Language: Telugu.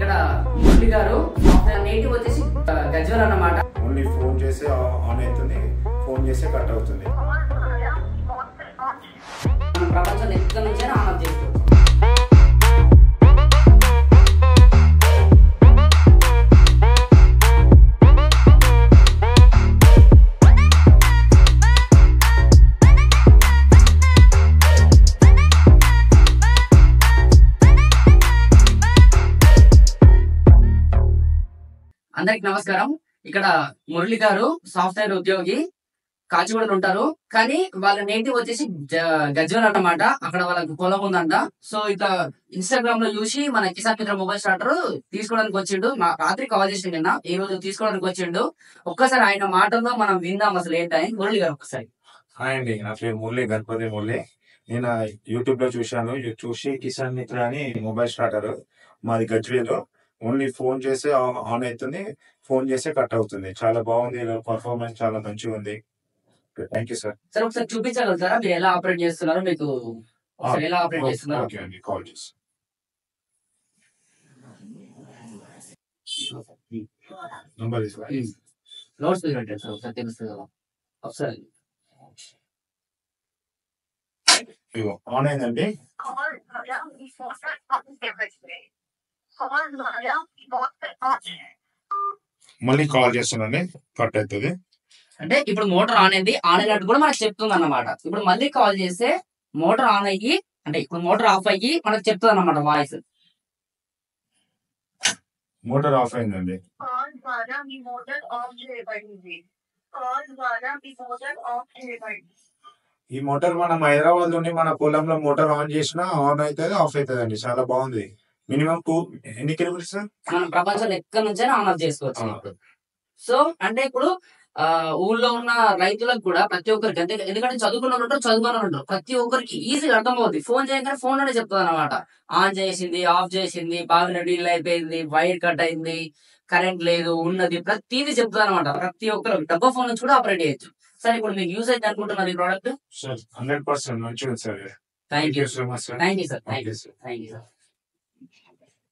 ఇక్కడ మురళి గారు నేటివ్ వచ్చేసి గజ్వల్ అన్నమాట. ఓన్లీ ఫోన్ చేసి ఆన్ అవుతుంది, ఫోన్ చేస్తే కట్ అవుతుంది. ప్రపంచంలో ఎక్కడ నుంచే ఆన్ ఆఫ్ చేసుకోవచ్చు. అందరికి నమస్కారం. ఇక్కడ మురళి గారు సాఫ్ట్వేర్ ఉద్యోగి, కాచిగూడలో ఉంటారు. కానీ వాళ్ళ నేటివ్ వచ్చేసి గజ్వల్ అన్నమాట. అక్కడ వాళ్ళకి పొలం ఉందంట. సో ఇట్లా ఇన్స్టాగ్రామ్ లో చూసి మన కిసాన్ మిత్ర మొబైల్ స్టార్టర్ తీసుకోవడానికి వచ్చిండు. మా రాత్రి కాల్ చేసిండు, నిన్న ఈ రోజు తీసుకోవడానికి వచ్చిండు. ఒక్కసారి ఆయన మాటల్లో మనం విందాం అసలు ఏంటని. మురళి గారు ఒకసారి. హాయ్ అండి, నా పేరు మురళి, గణపతి మురళి. నేను యూట్యూబ్ లో చూశాను. చూసి కిసాన్ మిత్ర అని మొబైల్ స్టార్టర్ మాది గజ్వేల్. ఓన్లీ ఫోన్ చేస్తే ఆన్ అవుతుంది, ఫోన్ చేస్తే కట్ అవుతుంది. చాలా బాగుంది, పర్ఫార్మెన్స్ చాలా మంచిగా ఉంది. Thank you sir. సార్ ఒకసారి చూపించగలుగుతారా మీరు ఎలా ఆపరేట్ చేస్తున్నారో? మీకు ఎలా ఆపరేట్ చేస్తున్నారు? ఓకే అండి, కాల్ చేసి నంబర్ నోట్ స్పీకర్ సార్ ఒకసారి తెలుస్తుంది కదా. ఒకసారి ఆన్ అయిందండి. మళ్ళీ కాల్ చేస్తానండి, కట్ అవుతుంది. అంటే ఇప్పుడు మోటార్ ఆన్ అయింది, ఆన్ అయినట్టు కూడా మనకు చెప్తుంది అన్నమాట. ఇప్పుడు మళ్ళీ కాల్ చేస్తే మోటార్ ఆన్ అయ్యి, అంటే ఇప్పుడు మోటార్ ఆఫ్ అయ్యి మనకు చెప్తుంది అన్నమాట వాయిస్. మోటార్ ఆఫ్ అయిందండి. ఈ మోటార్ మనం హైదరాబాద్ లోని మన పొలంలో మోటార్ ఆన్ చేసినా ఆన్ అవుతుంది, ఆఫ్ అవుతుంది అండి. చాలా బాగుంది. మినిమం ఎన్ని కిలోమీటర్స్ మనం ప్రపంచంలో ఎక్కడి నుంచైనా ఆన్ ఆఫ్ చేసుకోవచ్చు. సో అంటే ఇప్పుడు ఊళ్ళో ఉన్న రైతులకు కూడా ప్రతి ఒక్కరికి, అంటే ఎందుకంటే చదువుకున్న వాళ్ళు ఉంటారు, చదువుకున్న వాళ్ళు ఉంటారు, ప్రతి ఒక్కరికి ఈజీగా అర్థమవుతుంది. ఫోన్ చేయగానే ఫోన్ లోనే చెప్తుంది అనమాట. ఆన్ చేసింది, ఆఫ్ చేసింది, బావిలో నీళ్ళు అయిపోయింది, వైర్ కట్ అయింది, కరెంట్ లేదు, ఉన్నది, ప్రతిదీ చెప్తుంది అనమాట. ప్రతి ఒక్కరు డబ్బా ఫోన్ నుంచి కూడా ఆపరేట్ చేయొచ్చు. సరే ఇప్పుడు మీకు యూజ్ అయితే అనుకుంటున్నారు ఈ ప్రోడక్ట్? 100% మంచిగా sir. Thank you so much sir. Thank you sir. Thank you sir.